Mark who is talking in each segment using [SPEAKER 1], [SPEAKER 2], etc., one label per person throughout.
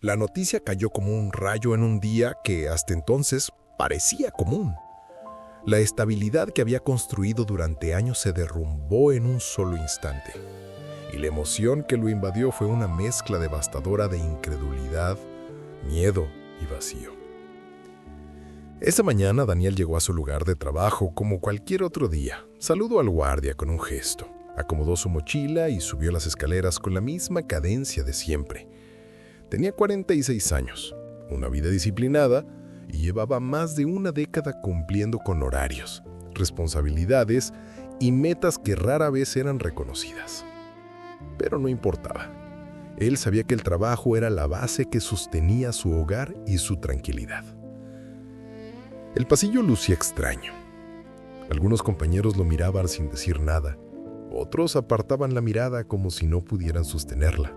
[SPEAKER 1] La noticia cayó como un rayo en un día que hasta entonces parecía común. La estabilidad que había construido durante años se derrumbó en un solo instante, y la emoción que lo invadió fue una mezcla devastadora de incredulidad, miedo y vacío. Esa mañana Daniel llegó a su lugar de trabajo como cualquier otro día. Saludó al guardia con un gesto, acomodó su mochila y subió las escaleras con la misma cadencia de siempre. Tenía 46 años, una vida disciplinada, y llevaba más de una década cumpliendo con horarios, responsabilidades y metas que rara vez eran reconocidas. Pero no importaba. Él sabía que el trabajo era la base que sostenía su hogar y su tranquilidad. El pasillo lucía extraño. Algunos compañeros lo miraban sin decir nada. Otros apartaban la mirada como si no pudieran sostenerla.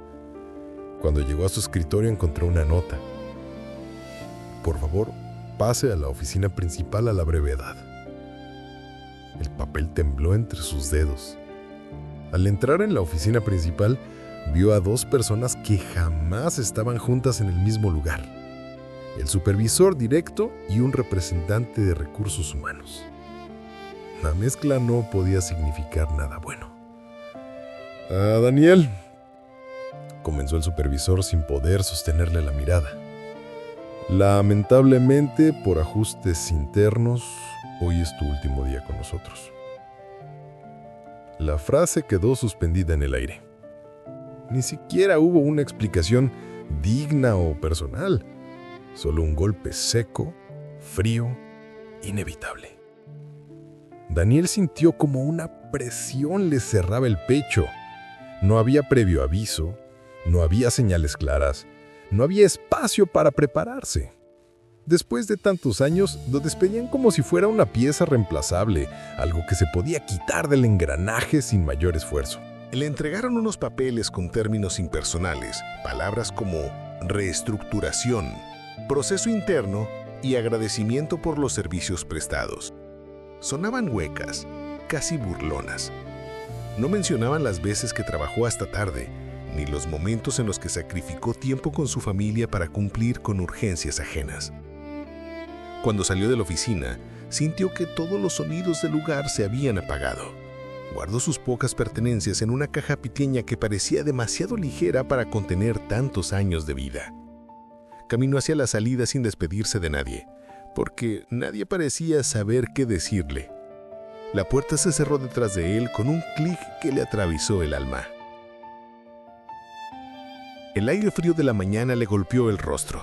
[SPEAKER 1] Cuando llegó a su escritorio encontró una nota. Por favor, pase a la oficina principal a la brevedad. El papel tembló entre sus dedos. Al entrar en la oficina principal, vio a dos personas que jamás estaban juntas en el mismo lugar: el supervisor directo y un representante de recursos humanos. La mezcla no podía significar nada bueno. Daniel, comenzó el supervisor sin poder sostenerle la mirada. Lamentablemente, por ajustes internos, hoy es tu último día con nosotros. La frase quedó suspendida en el aire. Ni siquiera hubo una explicación digna o personal, solo un golpe seco, frío, inevitable. Daniel sintió como una presión le cerraba el pecho. No había previo aviso, no había señales claras, no había espacio para prepararse. Después de tantos años, lo despedían como si fuera una pieza reemplazable, algo que se podía quitar del engranaje sin mayor esfuerzo.
[SPEAKER 2] Le entregaron unos papeles con términos impersonales, palabras como reestructuración, proceso interno y agradecimiento por los servicios prestados. Sonaban huecas, casi burlonas. No mencionaban las veces que trabajó hasta tarde, ni los momentos en los que sacrificó tiempo con su familia para cumplir con urgencias ajenas. Cuando salió de la oficina, sintió que todos los sonidos del lugar se habían apagado. Guardó sus pocas pertenencias en una caja pequeña que parecía demasiado ligera para contener tantos años de vida. Caminó hacia la salida sin despedirse de nadie, porque nadie parecía saber qué decirle. La puerta se cerró detrás de él con un clic que le atravesó el alma. El aire frío de la mañana le golpeó el rostro.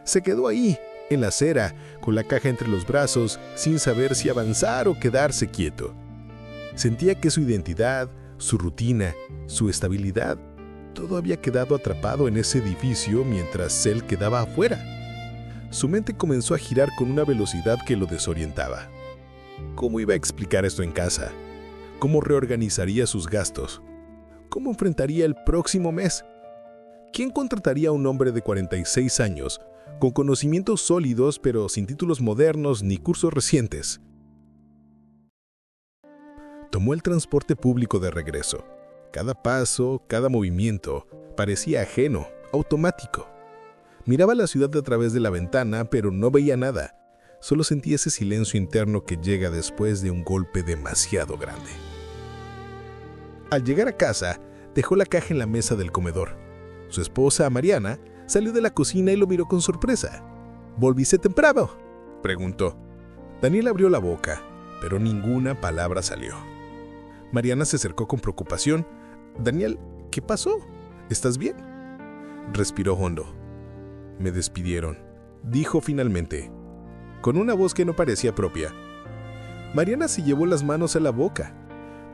[SPEAKER 2] Se quedó ahí, en la acera, con la caja entre los brazos, sin saber si avanzar o quedarse quieto. Sentía que su identidad, su rutina, su estabilidad, todo había quedado atrapado en ese edificio mientras él quedaba afuera. Su mente comenzó a girar con una velocidad que lo desorientaba. ¿Cómo iba a explicar esto en casa? ¿Cómo reorganizaría sus gastos? ¿Cómo enfrentaría el próximo mes? ¿Quién contrataría a un hombre de 46 años, con conocimientos sólidos pero sin títulos modernos ni cursos recientes? Tomó el transporte público de regreso. Cada paso, cada movimiento, parecía ajeno, automático. Miraba la ciudad a través de la ventana, pero no veía nada. Solo sentía ese silencio interno que llega después de un golpe demasiado grande. Al llegar a casa, dejó la caja en la mesa del comedor. Su esposa, Mariana, salió de la cocina y lo miró con sorpresa. ¿Volviste temprano?, preguntó. Daniel abrió la boca, pero ninguna palabra salió. Mariana se acercó con preocupación. «Daniel, ¿qué pasó? ¿Estás bien?». Respiró hondo. «Me despidieron», dijo finalmente, con una voz que no parecía propia. Mariana se llevó las manos a la boca.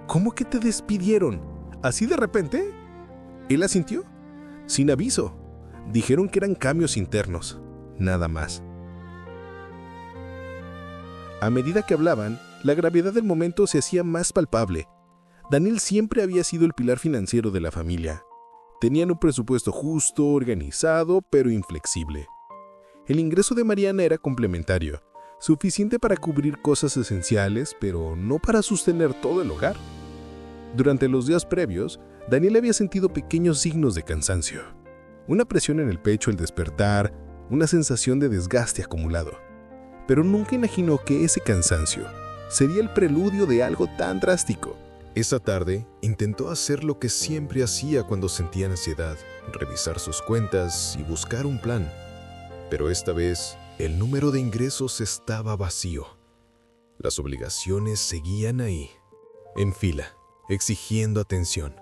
[SPEAKER 2] «¿Cómo que te despidieron? ¿Así de repente?». Él asintió. «Sin aviso. Dijeron que eran cambios internos. Nada más». A medida que hablaban, la gravedad del momento se hacía más palpable. Daniel siempre había sido el pilar financiero de la familia. Tenían un presupuesto justo, organizado, pero inflexible. El ingreso de Mariana era complementario, suficiente para cubrir cosas esenciales, pero no para sostener todo el hogar. Durante los días previos, Daniel había sentido pequeños signos de cansancio. Una presión en el pecho al despertar, una sensación de desgaste acumulado. Pero nunca imaginó que ese cansancio sería el preludio de algo tan drástico.
[SPEAKER 1] Esa tarde intentó hacer lo que siempre hacía cuando sentía ansiedad, revisar sus cuentas y buscar un plan. Pero esta vez, el número de ingresos estaba vacío. Las obligaciones seguían ahí, en fila, exigiendo atención.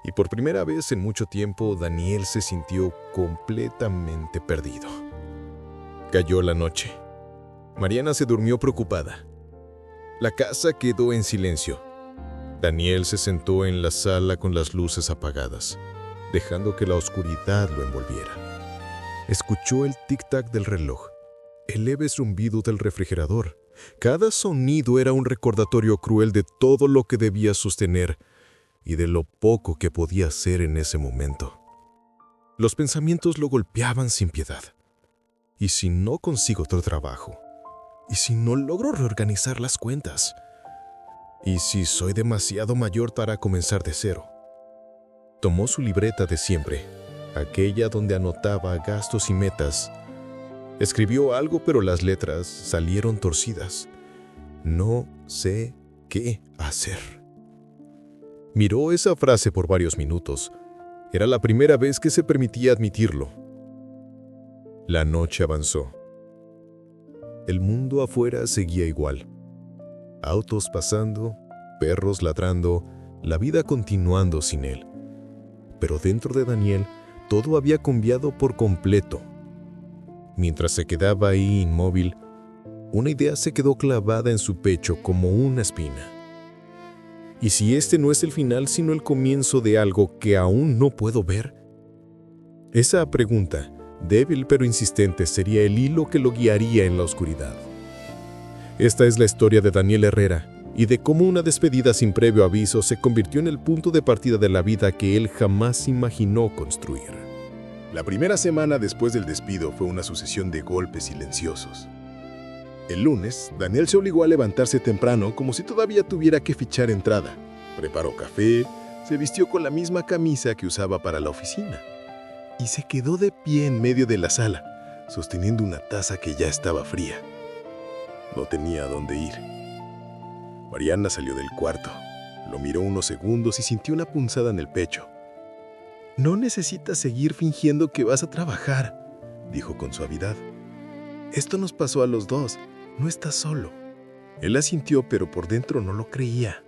[SPEAKER 1] Y por primera vez en mucho tiempo, Daniel se sintió completamente perdido. Cayó la noche. Mariana se durmió preocupada. La casa quedó en silencio. Daniel se sentó en la sala con las luces apagadas, dejando que la oscuridad lo envolviera. Escuchó el tic-tac del reloj, el leve zumbido del refrigerador. Cada sonido era un recordatorio cruel de todo lo que debía sostener y de lo poco que podía hacer en ese momento. Los pensamientos lo golpeaban sin piedad. ¿Y si no consigo otro trabajo? ¿Y si no logro reorganizar las cuentas? ¿Y si soy demasiado mayor para comenzar de cero? Tomó su libreta de siempre, aquella donde anotaba gastos y metas. Escribió algo, pero las letras salieron torcidas. No sé qué hacer. Miró esa frase por varios minutos. Era la primera vez que se permitía admitirlo. La noche avanzó. El mundo afuera seguía igual. Autos pasando, perros ladrando, la vida continuando sin él. Pero dentro de Daniel, todo había cambiado por completo. Mientras se quedaba ahí inmóvil, una idea se quedó clavada en su pecho como una espina. ¿Y si este no es el final, sino el comienzo de algo que aún no puedo ver? Esa pregunta, débil pero insistente, sería el hilo que lo guiaría en la oscuridad. Esta es la historia de Daniel Herrera y de cómo una despedida sin previo aviso se convirtió en el punto de partida de la vida que él jamás imaginó construir.
[SPEAKER 2] La primera semana después del despido fue una sucesión de golpes silenciosos. El lunes, Daniel se obligó a levantarse temprano como si todavía tuviera que fichar entrada. Preparó café, se vistió con la misma camisa que usaba para la oficina y se quedó de pie en medio de la sala, sosteniendo una taza que ya estaba fría. No tenía a dónde ir. Mariana salió del cuarto, lo miró unos segundos y sintió una punzada en el pecho. «No necesitas seguir fingiendo que vas a trabajar», dijo con suavidad. «Esto nos pasó a los dos, no estás solo». Él asintió, pero por dentro no lo creía.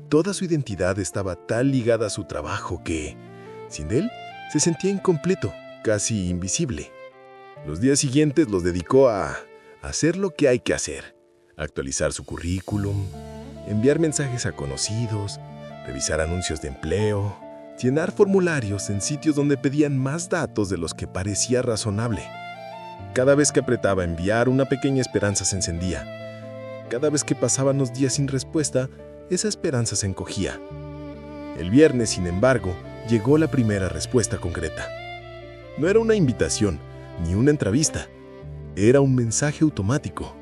[SPEAKER 2] Toda su identidad estaba tan ligada a su trabajo que, sin él, se sentía incompleto, casi invisible. Los días siguientes los dedicó a hacer lo que hay que hacer: actualizar su currículum, enviar mensajes a conocidos, revisar anuncios de empleo, llenar formularios en sitios donde pedían más datos de los que parecía razonable. Cada vez que apretaba enviar, una pequeña esperanza se encendía. Cada vez que pasaban los días sin respuesta, esa esperanza se encogía. El viernes, sin embargo, llegó la primera respuesta concreta. No era una invitación, ni una entrevista. Era un mensaje automático.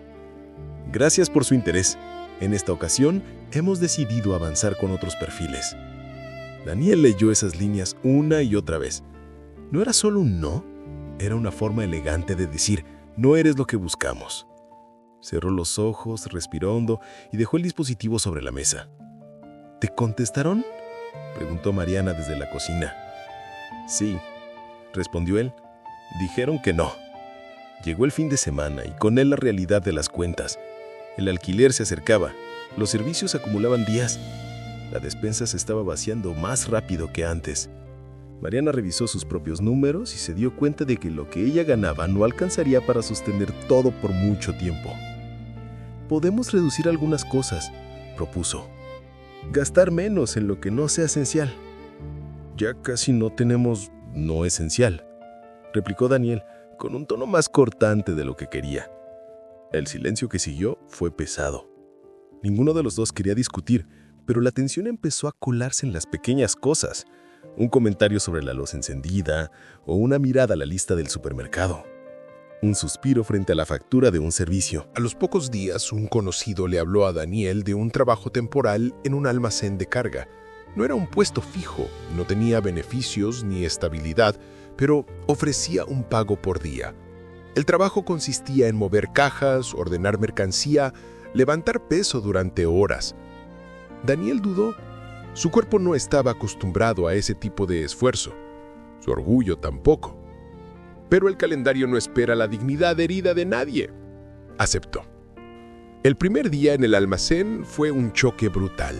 [SPEAKER 2] «Gracias por su interés. En esta ocasión, hemos decidido avanzar con otros perfiles». Daniel leyó esas líneas una y otra vez. No era solo un no, era una forma elegante de decir: «No eres lo que buscamos». Cerró los ojos, respiró hondo y dejó el dispositivo sobre la mesa. «¿Te contestaron?», preguntó Mariana desde la cocina. «Sí», respondió él. «Dijeron que no». Llegó el fin de semana y con él la realidad de las cuentas. El alquiler se acercaba, los servicios acumulaban días. La despensa se estaba vaciando más rápido que antes. Mariana revisó sus propios números y se dio cuenta de que lo que ella ganaba no alcanzaría para sostener todo por mucho tiempo. «Podemos reducir algunas cosas», propuso. «Gastar menos en lo que no sea esencial». «Ya casi no tenemos no esencial», replicó Daniel, con un tono más cortante de lo que quería. El silencio que siguió fue pesado. Ninguno de los dos quería discutir, pero la tensión empezó a colarse en las pequeñas cosas. Un comentario sobre la luz encendida o una mirada a la lista del supermercado. Un suspiro frente a la factura de un servicio.
[SPEAKER 1] A los pocos días, un conocido le habló a Daniel de un trabajo temporal en un almacén de carga. No era un puesto fijo, no tenía beneficios ni estabilidad, pero ofrecía un pago por día. El trabajo consistía en mover cajas, ordenar mercancía, levantar peso durante horas. Daniel dudó. Su cuerpo no estaba acostumbrado a ese tipo de esfuerzo. Su orgullo tampoco. Pero el calendario no espera la dignidad herida de nadie. Aceptó. El primer día en el almacén fue un choque brutal.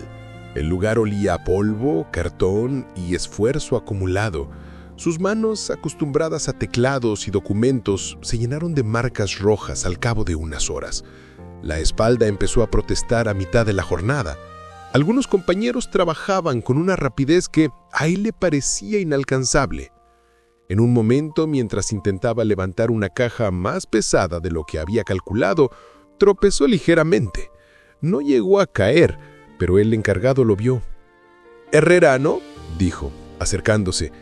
[SPEAKER 1] El lugar olía a polvo, cartón y esfuerzo acumulado. Sus manos, acostumbradas a teclados y documentos, se llenaron de marcas rojas al cabo de unas horas. La espalda empezó a protestar a mitad de la jornada. Algunos compañeros trabajaban con una rapidez que a él le parecía inalcanzable. En un momento, mientras intentaba levantar una caja más pesada de lo que había calculado, tropezó ligeramente. No llegó a caer, pero el encargado lo vio. «Herrera, ¿no?», dijo, acercándose.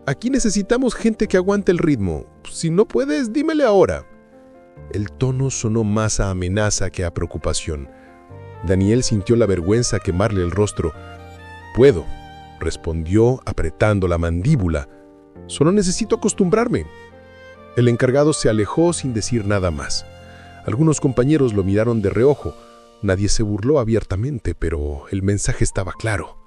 [SPEAKER 1] «Aquí necesitamos gente que aguante el ritmo. Si no puedes, dímele ahora». El tono sonó más a amenaza que a preocupación. Daniel sintió la vergüenza quemarle el rostro. «Puedo», respondió apretando la mandíbula. «Solo necesito acostumbrarme». El encargado se alejó sin decir nada más. Algunos compañeros lo miraron de reojo. Nadie se burló abiertamente, pero el mensaje estaba claro.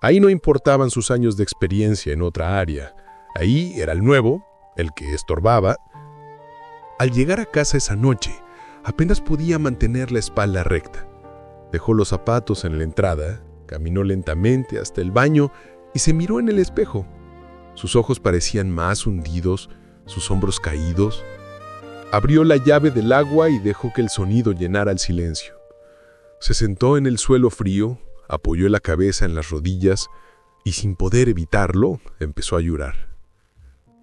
[SPEAKER 1] Ahí no importaban sus años de experiencia en otra área. Ahí era el nuevo, el que estorbaba. Al llegar a casa esa noche, apenas podía mantener la espalda recta. Dejó los zapatos en la entrada, caminó lentamente hasta el baño y se miró en el espejo. Sus ojos parecían más hundidos, sus hombros caídos. Abrió la llave del agua y dejó que el sonido llenara el silencio. Se sentó en el suelo frío, apoyó la cabeza en las rodillas y, sin poder evitarlo, empezó a llorar.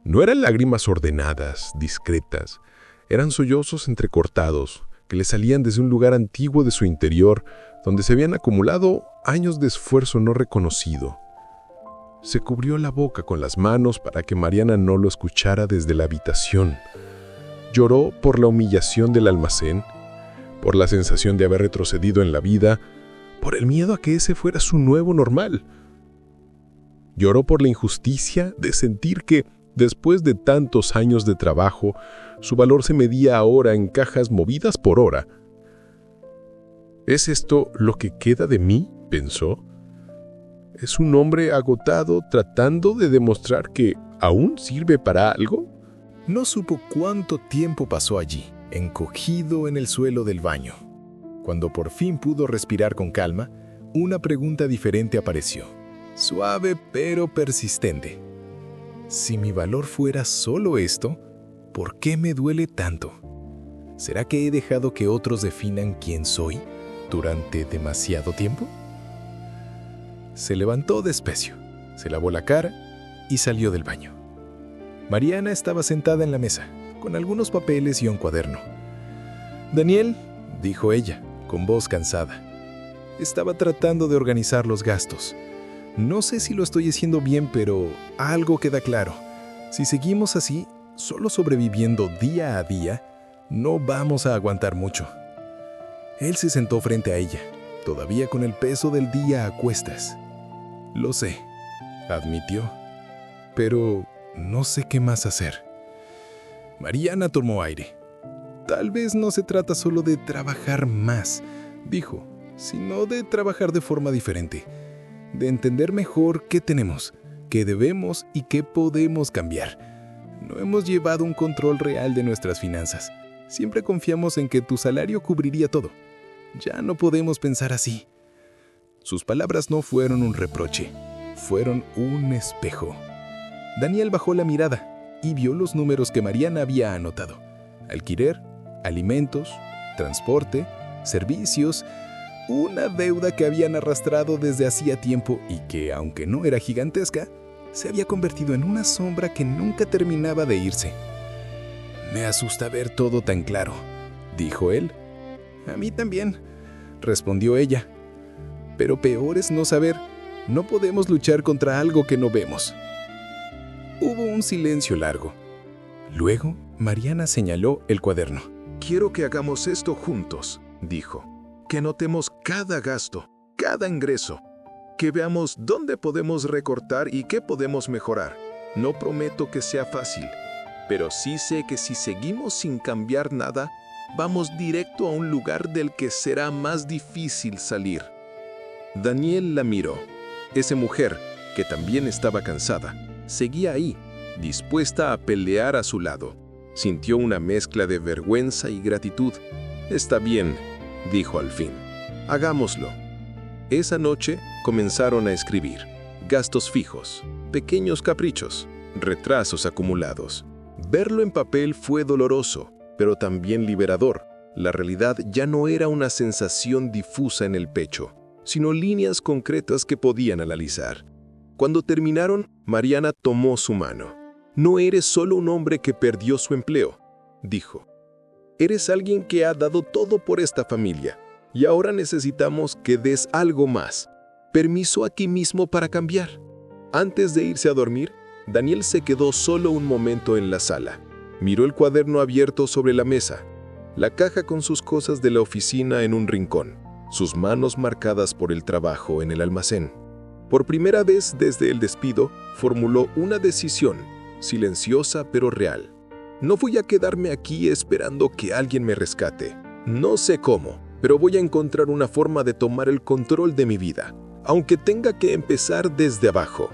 [SPEAKER 1] No eran lágrimas ordenadas, discretas. Eran sollozos entrecortados que le salían desde un lugar antiguo de su interior, donde se habían acumulado años de esfuerzo no reconocido. Se cubrió la boca con las manos para que Mariana no lo escuchara desde la habitación. Lloró por la humillación del almacén, por la sensación de haber retrocedido en la vida, por el miedo a que ese fuera su nuevo normal. Lloró por la injusticia de sentir que, después de tantos años de trabajo, su valor se medía ahora en cajas movidas por hora. ¿Es esto lo que queda de mí?, pensó. ¿Es un hombre agotado tratando de demostrar que aún sirve para algo?
[SPEAKER 2] No supo cuánto tiempo pasó allí, encogido en el suelo del baño. Cuando por fin pudo respirar con calma, una pregunta diferente apareció, suave pero persistente. Si mi valor fuera solo esto, ¿por qué me duele tanto? ¿Será que he dejado que otros definan quién soy durante demasiado tiempo? Se levantó despacio, se lavó la cara y salió del baño. Mariana estaba sentada en la mesa, con algunos papeles y un cuaderno. «Daniel», dijo ella, con voz cansada. «Estaba tratando de organizar los gastos. No sé si lo estoy haciendo bien, pero algo queda claro. Si seguimos así, solo sobreviviendo día a día, no vamos a aguantar mucho». Él se sentó frente a ella, todavía con el peso del día a cuestas. «Lo sé», admitió, «pero no sé qué más hacer». Mariana tomó aire. «Tal vez no se trata solo de trabajar más», dijo, «sino de trabajar de forma diferente, de entender mejor qué tenemos, qué debemos y qué podemos cambiar. No hemos llevado un control real de nuestras finanzas. Siempre confiamos en que tu salario cubriría todo. Ya no podemos pensar así». Sus palabras no fueron un reproche, fueron un espejo. Daniel bajó la mirada y vio los números que Mariana había anotado. Alquiler, alimentos, transporte, servicios, una deuda que habían arrastrado desde hacía tiempo y que, aunque no era gigantesca, se había convertido en una sombra que nunca terminaba de irse. «Me asusta ver todo tan claro», dijo él. «A mí también», respondió ella. «Pero peor es no saber. No podemos luchar contra algo que no vemos». Hubo un silencio largo. Luego, Mariana señaló el cuaderno.
[SPEAKER 1] «Quiero que hagamos esto juntos», dijo. «Que notemos cada gasto, cada ingreso.
[SPEAKER 2] que veamos dónde podemos recortar y qué podemos mejorar. No prometo que sea fácil, pero sí sé que si seguimos sin cambiar nada, vamos directo a un lugar del que será más difícil salir. Daniel la miró. Esa mujer, que también estaba cansada, seguía ahí, dispuesta a pelear a su lado. Sintió una mezcla de vergüenza y gratitud. «Está bien», dijo al fin. «Hagámoslo». Esa noche comenzaron a escribir. Gastos fijos, pequeños caprichos, retrasos acumulados. Verlo en papel fue doloroso, pero también liberador. La realidad ya no era una sensación difusa en el pecho, sino líneas concretas que podían analizar. Cuando terminaron, Mariana tomó su mano. «No eres solo un hombre que perdió su empleo», dijo. «Eres alguien que ha dado todo por esta familia, y ahora necesitamos que des algo más. Permiso aquí mismo para cambiar». Antes de irse a dormir, Daniel se quedó solo un momento en la sala. Miró el cuaderno abierto sobre la mesa, la caja con sus cosas de la oficina en un rincón, sus manos marcadas por el trabajo en el almacén. Por primera vez desde el despido, formuló una decisión, silenciosa pero real. «No voy a quedarme aquí esperando que alguien me rescate. No sé cómo, pero voy a encontrar una forma de tomar el control de mi vida, aunque tenga que empezar desde abajo».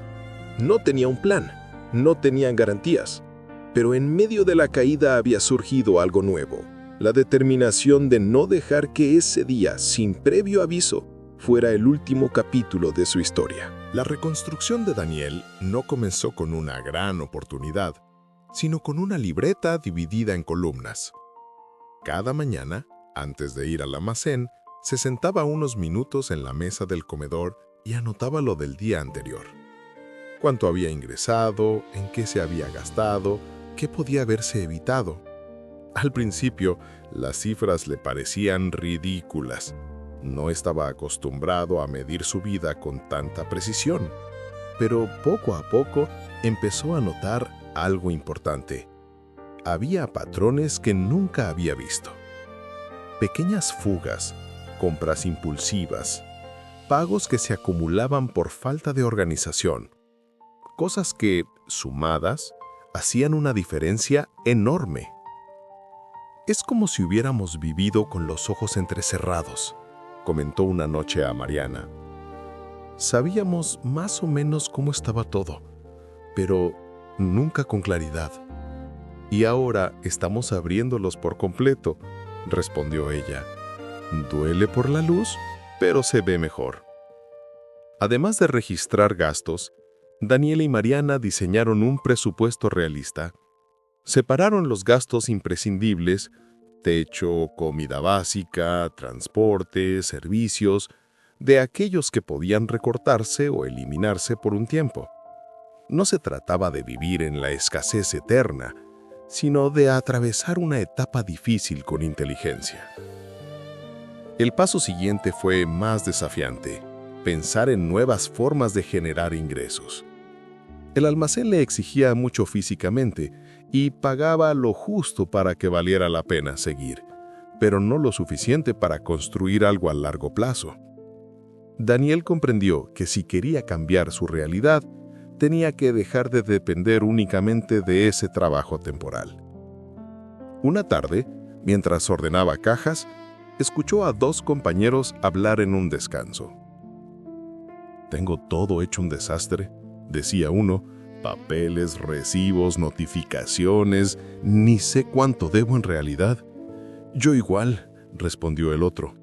[SPEAKER 2] No tenía un plan, no tenía garantías, pero en medio de la caída había surgido algo nuevo, la determinación de no dejar que ese día, sin previo aviso, fuera el último capítulo de su historia.
[SPEAKER 1] La reconstrucción de Daniel no comenzó con una gran oportunidad, sino con una libreta dividida en columnas. Cada mañana, antes de ir al almacén, se sentaba unos minutos en la mesa del comedor y anotaba lo del día anterior. Cuánto había ingresado, en qué se había gastado, qué podía haberse evitado. Al principio, las cifras le parecían ridículas. No estaba acostumbrado a medir su vida con tanta precisión, pero poco a poco empezó a notar algo importante. Había patrones que nunca había visto. Pequeñas fugas, compras impulsivas, pagos que se acumulaban por falta de organización. Cosas que, sumadas, hacían una diferencia enorme. «Es como si hubiéramos vivido con los ojos entrecerrados», comentó una noche a Mariana. «Sabíamos más o menos cómo estaba todo, pero nunca con claridad. Y ahora estamos abriéndolos por completo», respondió ella. «Duele por la luz, pero se ve mejor». Además de registrar gastos, Daniel y Mariana diseñaron un presupuesto realista. Separaron los gastos imprescindibles, techo, comida básica, transporte, servicios, de aquellos que podían recortarse o eliminarse por un tiempo. No se trataba de vivir en la escasez eterna, sino de atravesar una etapa difícil con inteligencia. El paso siguiente fue más desafiante: pensar en nuevas formas de generar ingresos. El almacén le exigía mucho físicamente y pagaba lo justo para que valiera la pena seguir, pero no lo suficiente para construir algo a largo plazo. Daniel comprendió que si quería cambiar su realidad, tenía que dejar de depender únicamente de ese trabajo temporal. Una tarde, mientras ordenaba cajas, escuchó a dos compañeros hablar en un descanso. «Tengo todo hecho un desastre», decía uno. «Papeles, recibos, notificaciones, ni sé cuánto debo en realidad». «Yo igual», respondió el otro.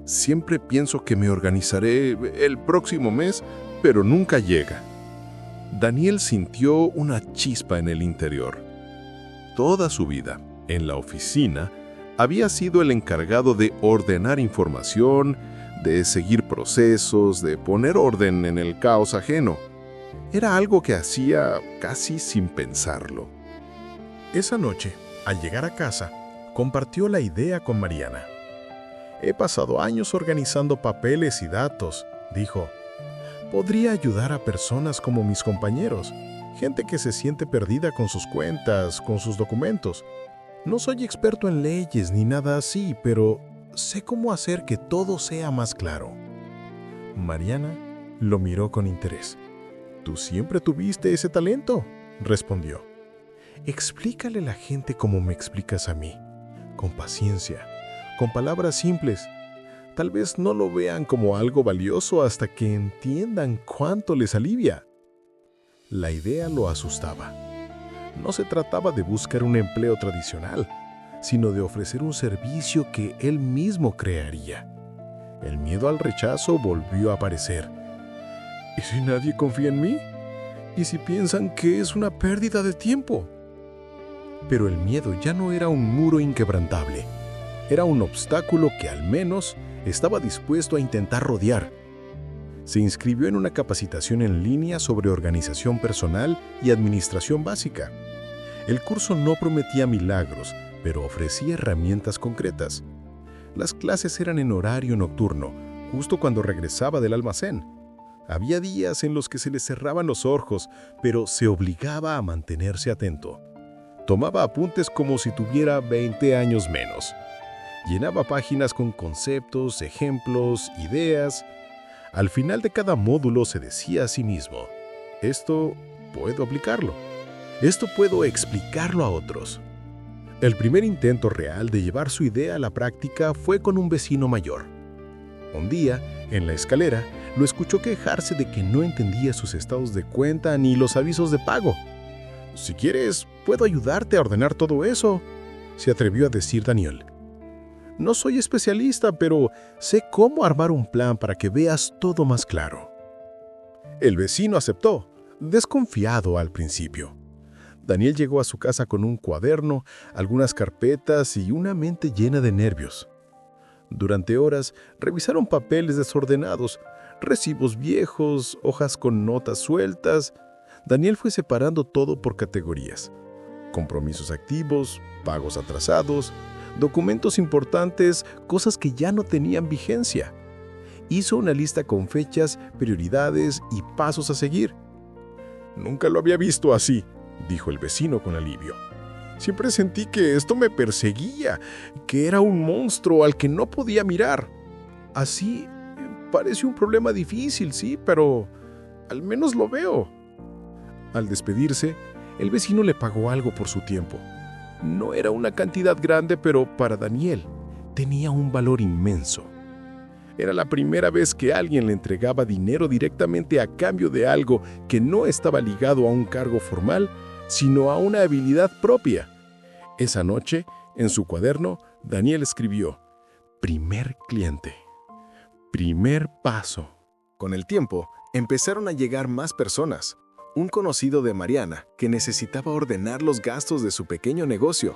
[SPEAKER 1] «Siempre pienso que me organizaré el próximo mes, pero nunca llega». Daniel sintió una chispa en el interior. Toda su vida, en la oficina, había sido el encargado de ordenar información, de seguir procesos, de poner orden en el caos ajeno. Era algo que hacía casi sin pensarlo. Esa noche, al llegar a casa, compartió la idea con Mariana. «He pasado años organizando papeles y datos», dijo. «Podría ayudar a personas como mis compañeros, gente que se siente perdida con sus cuentas, con sus documentos. No soy experto en leyes ni nada así, pero sé cómo hacer que todo sea más claro». Mariana
[SPEAKER 2] Lo miró con interés. «Tú siempre tuviste ese talento», respondió. «Explícale a la gente como me explicas a mí, con paciencia, con palabras simples. Tal vez no lo vean como algo valioso hasta que entiendan cuánto les alivia». La idea lo asustaba. No se trataba de buscar un empleo tradicional, sino de ofrecer un servicio que él mismo crearía. El miedo al rechazo volvió a aparecer. ¿Y si nadie confía en mí? ¿Y si piensan que es una pérdida de tiempo? Pero el miedo ya no era un muro inquebrantable. Era un obstáculo que al menos estaba dispuesto a intentar rodear. Se inscribió en una capacitación en línea sobre organización personal y administración básica. El curso no prometía milagros, pero ofrecía herramientas concretas. Las clases eran en horario nocturno, justo cuando regresaba del almacén. Había días en los que se le cerraban los ojos, pero se obligaba a mantenerse atento. Tomaba apuntes como si tuviera 20 años menos. Llenaba páginas con conceptos, ejemplos, ideas. Al final de cada módulo se decía a sí mismo: «Esto puedo aplicarlo. Esto puedo explicarlo a otros». El primer intento real de llevar su idea a la práctica fue con un vecino mayor. Un día, en la escalera, lo escuchó quejarse de que no entendía sus estados de cuenta ni los avisos de pago. «Si quieres, puedo ayudarte a ordenar todo eso», se atrevió a decir Daniel. «No soy especialista, pero sé cómo armar un plan para que veas todo más claro». El vecino aceptó, desconfiado al principio. Daniel llegó a su casa con un cuaderno, algunas carpetas y una mente llena de nervios. Durante horas revisaron papeles desordenados, recibos viejos, hojas con notas sueltas. Daniel fue separando todo por categorías: compromisos activos, pagos atrasados, documentos importantes, cosas que ya no tenían vigencia. Hizo una lista con fechas, prioridades y pasos a seguir. «Nunca lo había visto así», dijo el vecino con alivio. «Siempre sentí que esto me perseguía, que era un monstruo al que no podía mirar. Así parece un problema difícil, sí, pero al menos lo veo». Al despedirse, el vecino le pagó algo por su tiempo. No era una cantidad grande, pero para Daniel tenía un valor inmenso. Era la primera vez que alguien le entregaba dinero directamente a cambio de algo que no estaba ligado a un cargo formal, sino a una habilidad propia. Esa noche, en su cuaderno, Daniel escribió: «Primer cliente. Primer paso». Con el tiempo, empezaron a llegar más personas. Un conocido de Mariana, que necesitaba ordenar los gastos de su pequeño negocio.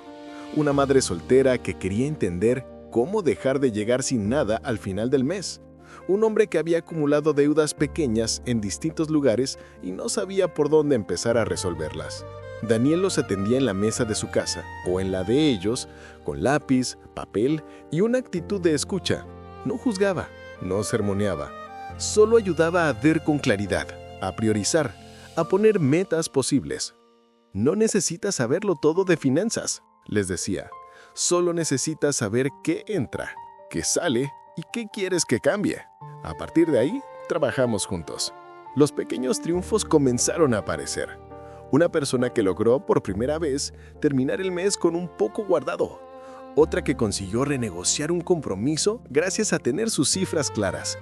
[SPEAKER 2] Una madre soltera que quería entender cómo dejar de llegar sin nada al final del mes. Un hombre que había acumulado deudas pequeñas en distintos lugares y no sabía por dónde empezar a resolverlas. Daniel los atendía en la mesa de su casa o en la de ellos, con lápiz, papel y una actitud de escucha. No juzgaba, no sermoneaba, solo ayudaba a ver con claridad, a priorizar, a poner metas posibles. «No necesitas saberlo todo de finanzas», les decía. «Solo necesitas saber qué entra, qué sale y qué quieres que cambie. A partir de ahí, trabajamos juntos». Los pequeños triunfos comenzaron a aparecer. Una persona que logró por primera vez terminar el mes con un poco guardado. Otra que consiguió renegociar un compromiso gracias a tener sus cifras claras.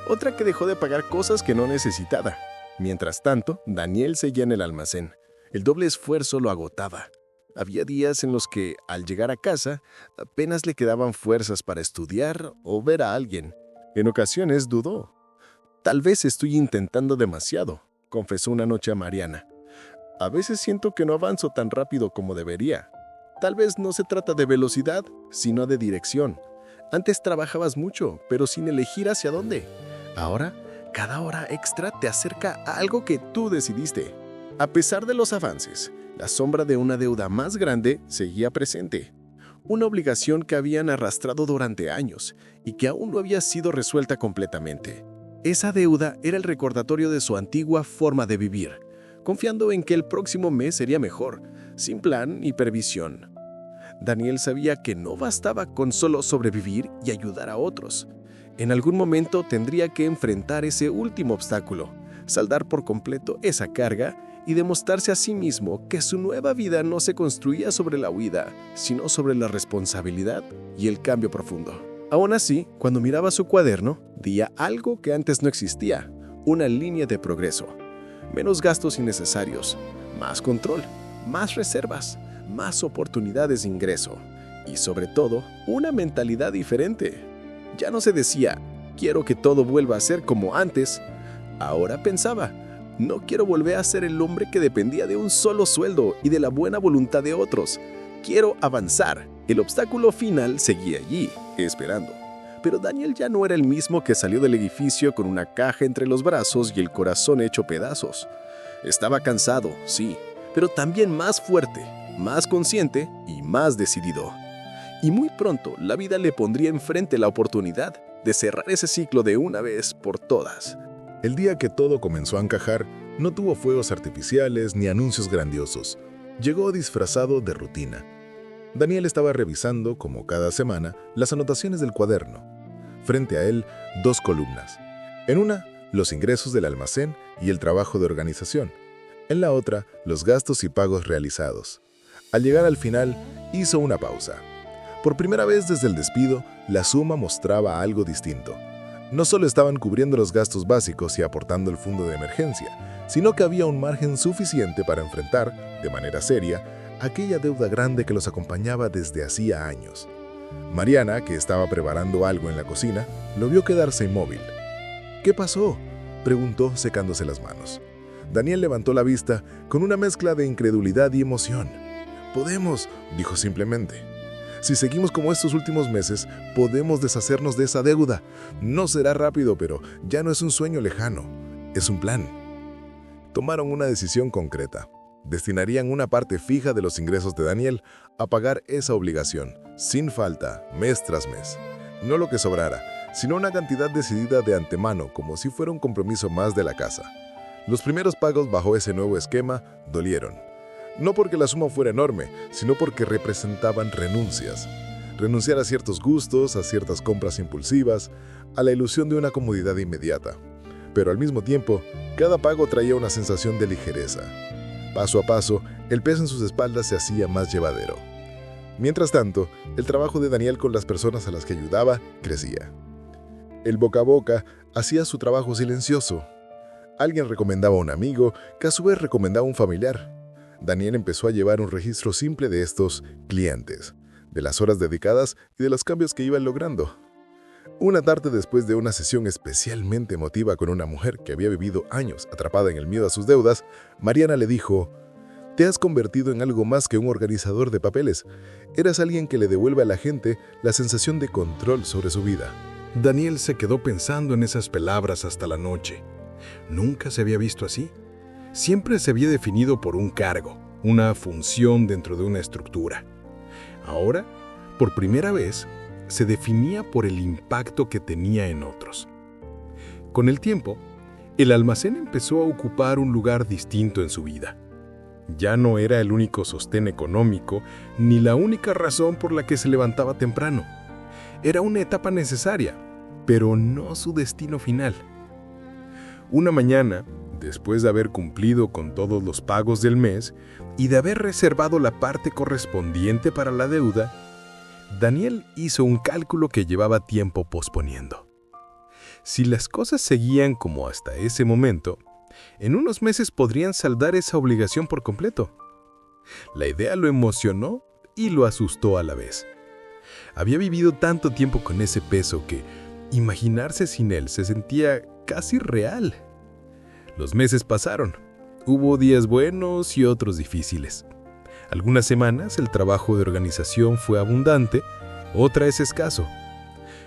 [SPEAKER 2] Otra que dejó de pagar cosas que no necesitaba. Mientras tanto, Daniel seguía en el almacén. El doble esfuerzo lo agotaba. Había días en los que, al llegar a casa, apenas le quedaban fuerzas para estudiar o ver a alguien. En ocasiones dudó. «Tal vez estoy intentando demasiado», confesó una noche a Mariana. «A veces siento que no avanzo tan rápido como debería. Tal vez no se trata de velocidad, sino de dirección. Antes trabajabas mucho, pero sin elegir hacia dónde. Ahora, cada hora extra te acerca a algo que tú decidiste». A pesar de los avances, la sombra de una deuda más grande seguía presente. Una obligación que habían arrastrado durante años y que aún no había sido resuelta completamente. Esa deuda era el recordatorio de su antigua forma de vivir, confiando en que el próximo mes sería mejor, sin plan ni previsión. Daniel sabía que no bastaba con solo sobrevivir y ayudar a otros.
[SPEAKER 3] En algún momento tendría que enfrentar ese último obstáculo, saldar por completo esa carga y demostrarse a sí mismo que su nueva vida no se construía sobre la huida, sino sobre la responsabilidad y el cambio profundo. Aún así, cuando miraba su cuaderno, veía algo que antes no existía, una línea de progreso. Menos gastos innecesarios, más control, más reservas, más oportunidades de ingreso y, sobre todo, una mentalidad diferente. Ya no se decía, quiero que todo vuelva a ser como antes. Ahora pensaba, no quiero volver a ser el hombre que dependía de un solo sueldo y de la buena voluntad de otros. Quiero avanzar. El obstáculo final seguía allí, esperando. Pero Daniel ya no era el mismo que salió del edificio con una caja entre los brazos y el corazón hecho pedazos. Estaba cansado, sí, pero también más fuerte, más consciente y más decidido. Y muy pronto la vida le pondría enfrente la oportunidad de cerrar ese ciclo de una vez por todas.
[SPEAKER 1] El día que todo comenzó a encajar, no tuvo fuegos artificiales ni anuncios grandiosos. Llegó disfrazado de rutina. Daniel estaba revisando, como cada semana, las anotaciones del cuaderno. Frente a él, 2 columnas. En una, los ingresos del almacén y el trabajo de organización. En la otra, los gastos y pagos realizados. Al llegar al final, hizo una pausa. Por primera vez desde el despido, la suma mostraba algo distinto. No solo estaban cubriendo los gastos básicos y aportando el fondo de emergencia, sino que había un margen suficiente para enfrentar, de manera seria, aquella deuda grande que los acompañaba desde hacía años. Mariana, que estaba preparando algo en la cocina, lo vio quedarse inmóvil. ¿Qué pasó?, preguntó secándose las manos. Daniel levantó la vista con una mezcla de incredulidad y emoción. «Podemos», dijo simplemente. «Si seguimos como estos últimos meses, podemos deshacernos de esa deuda. No será rápido, pero ya no es un sueño lejano. Es un plan». Tomaron una decisión concreta. Destinarían una parte fija de los ingresos de Daniel a pagar esa obligación, sin falta, mes tras mes. No lo que sobrara, sino una cantidad decidida de antemano, como si fuera un compromiso más de la casa. Los primeros pagos bajo ese nuevo esquema dolieron. No porque la suma fuera enorme, sino porque representaban renuncias. Renunciar a ciertos gustos, a ciertas compras impulsivas, a la ilusión de una comodidad inmediata. Pero al mismo tiempo, cada pago traía una sensación de ligereza. Paso a paso, el peso en sus espaldas se hacía más llevadero. Mientras tanto, el trabajo de Daniel con las personas a las que ayudaba crecía. El boca a boca hacía su trabajo silencioso. Alguien recomendaba a un amigo, que a su vez recomendaba a un familiar. Daniel empezó a llevar un registro simple de estos clientes, de las horas dedicadas y de los cambios que iban logrando. Una tarde, después de una sesión especialmente emotiva con una mujer que había vivido años atrapada en el miedo a sus deudas, Mariana le dijo: «Te has convertido en algo más que un organizador de papeles. Eras alguien que le devuelve a la gente la sensación de control sobre su vida».
[SPEAKER 2] Daniel se quedó pensando en esas palabras hasta la noche. Nunca se había visto así. Siempre se había definido por un cargo, una función dentro de una estructura. Ahora, por primera vez, se definía por el impacto que tenía en otros. Con el tiempo, el almacén empezó a ocupar un lugar distinto en su vida. Ya no era el único sostén económico ni la única razón por la que se levantaba temprano. Era una etapa necesaria, pero no su destino final. Una mañana, después de haber cumplido con todos los pagos del mes y de haber reservado la parte correspondiente para la deuda, Daniel hizo un cálculo que llevaba tiempo posponiendo. Si las cosas seguían como hasta ese momento, en unos meses podrían saldar esa obligación por completo. La idea lo emocionó y lo asustó a la vez. Había vivido tanto tiempo con ese peso que imaginarse sin él se sentía casi real. Los meses pasaron. Hubo días buenos y otros difíciles. Algunas semanas el trabajo de organización fue abundante, otras escaso.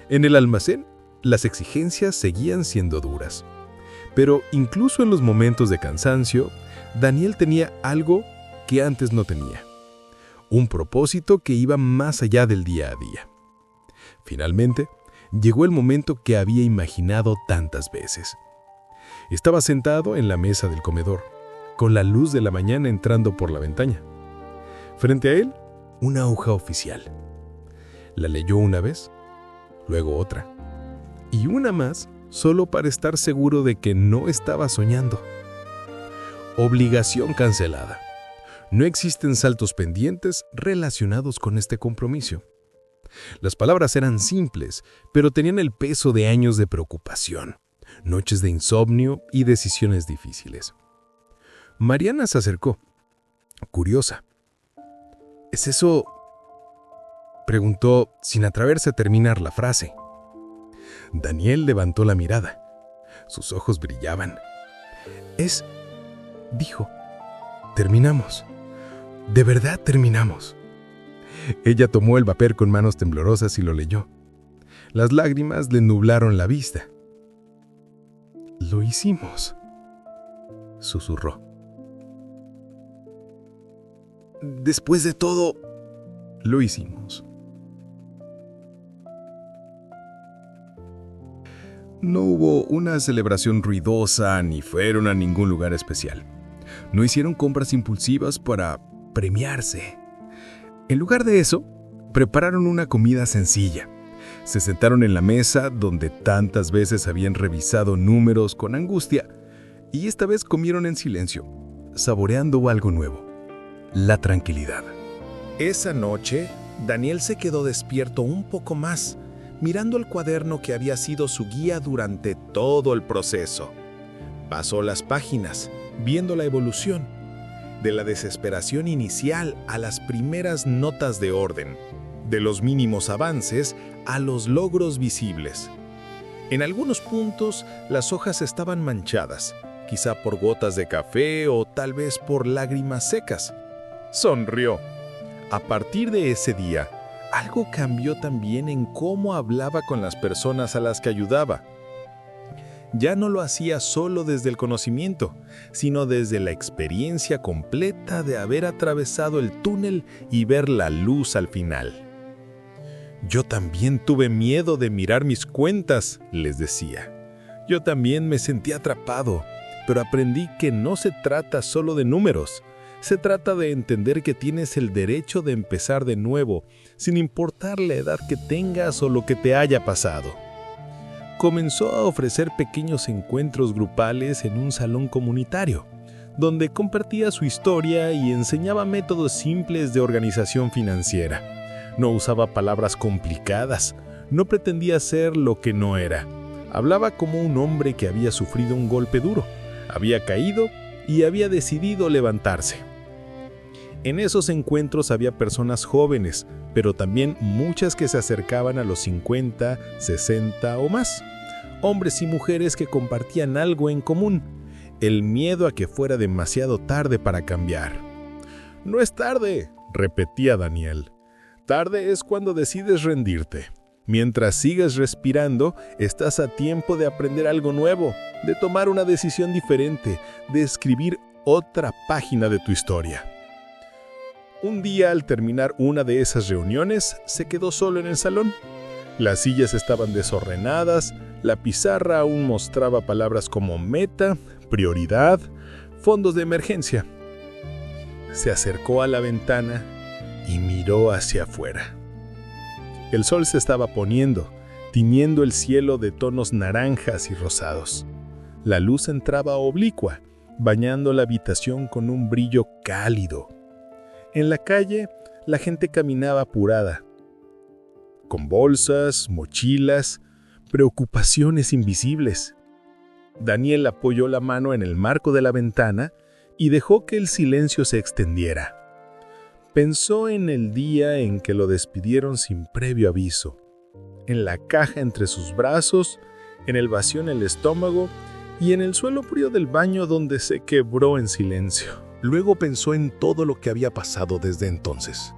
[SPEAKER 2] En el almacén, las exigencias seguían siendo duras. Pero incluso en los momentos de cansancio, Daniel tenía algo que antes no tenía. Un propósito que iba más allá del día a día. Finalmente, llegó el momento que había imaginado tantas veces. Estaba sentado en la mesa del comedor, con la luz de la mañana entrando por la ventana. Frente a él, una hoja oficial. La leyó una vez, luego otra. Y una más, solo para estar seguro de que no estaba soñando. Obligación cancelada. No existen saltos pendientes relacionados con este compromiso. Las palabras eran simples, pero tenían el peso de años de preocupación, noches de insomnio y decisiones difíciles. Mariana se acercó, curiosa. ¿Es eso? Preguntó sin atreverse a terminar la frase. Daniel levantó la mirada. Sus ojos brillaban. Dijo, terminamos. De verdad terminamos. Ella tomó el papel con manos temblorosas y lo leyó. Las lágrimas le nublaron la vista. Lo hicimos, susurró. Después de todo, lo hicimos. No hubo una celebración ruidosa ni fueron a ningún lugar especial. No hicieron compras impulsivas para premiarse. En lugar de eso, prepararon una comida sencilla. Se sentaron en la mesa donde tantas veces habían revisado números con angustia y esta vez comieron en silencio, saboreando algo nuevo: la tranquilidad.
[SPEAKER 1] Esa noche, Daniel se quedó despierto un poco más, mirando el cuaderno que había sido su guía durante todo el proceso. Pasó las páginas, viendo la evolución, de la desesperación inicial a las primeras notas de orden, de los mínimos avances a los logros visibles. En algunos puntos, las hojas estaban manchadas, quizá por gotas de café o tal vez por lágrimas secas. Sonrió. A partir de ese día, algo cambió también en cómo hablaba con las personas a las que ayudaba. Ya no lo hacía solo desde el conocimiento, sino desde la experiencia completa de haber atravesado el túnel y ver la luz al final. Yo también tuve miedo de mirar mis cuentas, les decía. Yo también me sentí atrapado, pero aprendí que no se trata solo de números. Se trata de entender que tienes el derecho de empezar de nuevo, sin importar la edad que tengas o lo que te haya pasado. Comenzó a ofrecer pequeños encuentros grupales en un salón comunitario, donde compartía su historia y enseñaba métodos simples de organización financiera. No usaba palabras complicadas, no pretendía ser lo que no era. Hablaba como un hombre que había sufrido un golpe duro, había caído y había decidido levantarse. En esos encuentros había personas jóvenes, pero también muchas que se acercaban a los 50, 60 o más. Hombres y mujeres que compartían algo en común: el miedo a que fuera demasiado tarde para cambiar. No es tarde, repetía Daniel. Tarde es cuando decides rendirte. Mientras sigas respirando, estás a tiempo de aprender algo nuevo, de tomar una decisión diferente, de escribir otra página de tu historia. Un día, al terminar una de esas reuniones, se quedó solo en el salón. Las sillas estaban desordenadas, la pizarra aún mostraba palabras como meta, prioridad, fondos de emergencia. Se acercó a la ventana y miró hacia afuera. El sol se estaba poniendo, tiñendo el cielo de tonos naranjas y rosados. La luz entraba oblicua, bañando la habitación con un brillo cálido. En la calle, la gente caminaba apurada, con bolsas, mochilas, preocupaciones invisibles. Daniel apoyó la mano en el marco de la ventana y dejó que el silencio se extendiera. Pensó en el día en que lo despidieron sin previo aviso, en la caja entre sus brazos, en el vacío en el estómago y en el suelo frío del baño donde se quebró en silencio. Luego pensó en todo lo que había pasado desde entonces: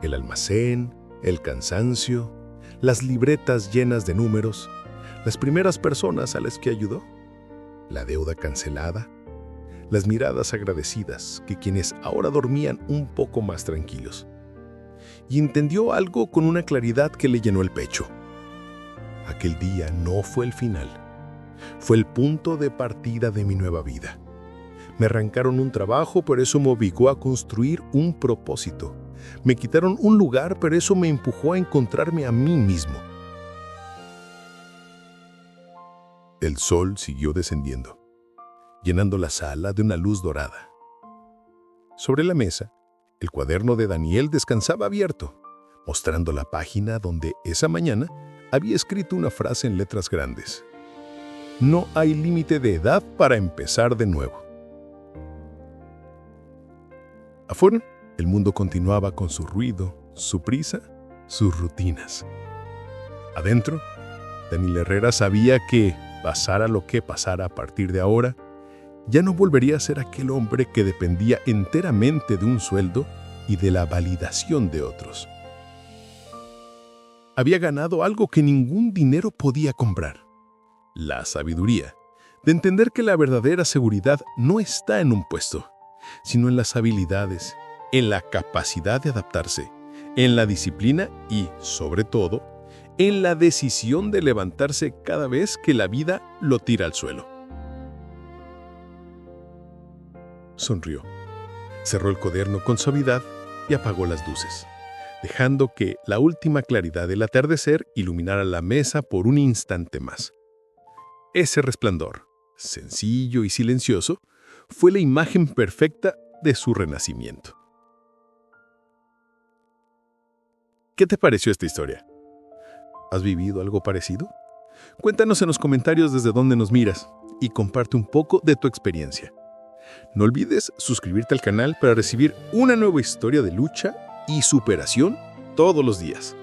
[SPEAKER 1] el almacén, el cansancio, las libretas llenas de números, las primeras personas a las que ayudó, la deuda cancelada, las miradas agradecidas que quienes ahora dormían un poco más tranquilos. Y entendió algo con una claridad que le llenó el pecho. Aquel día no fue el final, fue el punto de partida de mi nueva vida. Me arrancaron un trabajo, pero eso me obligó a construir un propósito. Me quitaron un lugar, pero eso me empujó a encontrarme a mí mismo.
[SPEAKER 2] El sol siguió descendiendo, llenando la sala de una luz dorada. Sobre la mesa, el cuaderno de Daniel descansaba abierto, mostrando la página donde esa mañana había escrito una frase en letras grandes. No hay límite de edad para empezar de nuevo. Afuera, el mundo continuaba con su ruido, su prisa, sus rutinas. Adentro, Daniel Herrera sabía que, pasara lo que pasara a partir de ahora, ya no volvería a ser aquel hombre que dependía enteramente de un sueldo y de la validación de otros. Había ganado algo que ningún dinero podía comprar: la sabiduría de entender que la verdadera seguridad no está en un puesto, sino en las habilidades, en la capacidad de adaptarse, en la disciplina y, sobre todo, en la decisión de levantarse cada vez que la vida lo tira al suelo. Sonrió, cerró el cuaderno con suavidad y apagó las luces, dejando que la última claridad del atardecer iluminara la mesa por un instante más. Ese resplandor, sencillo y silencioso, fue la imagen perfecta de su renacimiento. ¿Qué te pareció esta historia? ¿Has vivido algo parecido? Cuéntanos en los comentarios desde dónde nos miras y comparte un poco de tu experiencia. No olvides suscribirte al canal para recibir una nueva historia de lucha y superación todos los días.